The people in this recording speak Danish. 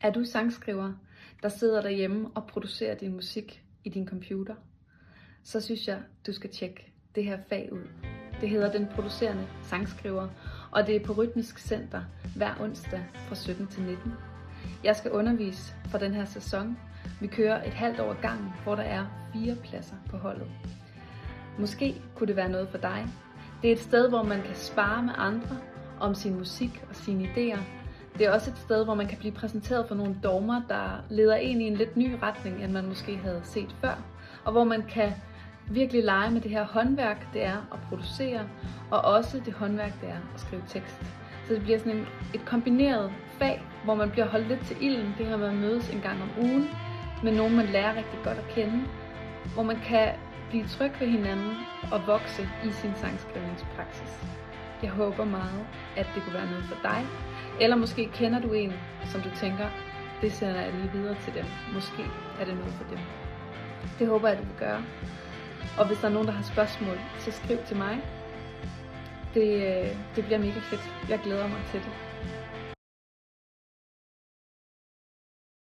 Er du sangskriver, der sidder derhjemme og producerer din musik i din computer? Så synes jeg, du skal tjekke det her fag ud. Det hedder Den Producerende Sangskriver, og det er på Rytmisk Center hver onsdag fra 17 til 19. Jeg skal undervise for den her sæson. Vi kører et halvt år gangen, hvor der er 4 pladser på holdet. Måske kunne det være noget for dig. Det er et sted, hvor man kan spare med andre om sin musik og sine idéer. Det er også et sted, hvor man kan blive præsenteret for nogle dogmer, der leder en i en lidt ny retning, end man måske havde set før. Og hvor man kan virkelig lege med det her håndværk, det er at producere, og også det håndværk, det er at skrive tekst. Så det bliver sådan et kombineret fag, hvor man bliver holdt lidt til ilden, det her med at mødes en gang om ugen, med nogen man lærer rigtig godt at kende, hvor man kan blive tryg ved hinanden og vokse i sin sangskrivningspraksis. Jeg håber meget, at det kunne være noget for dig, eller måske kender du en, som du tænker, det sender jeg lige videre til dem. Måske er det noget for dem. Det håber jeg, du vil gøre. Og hvis der er nogen, der har spørgsmål, så skriv til mig. Det bliver mega fedt. Jeg glæder mig til det.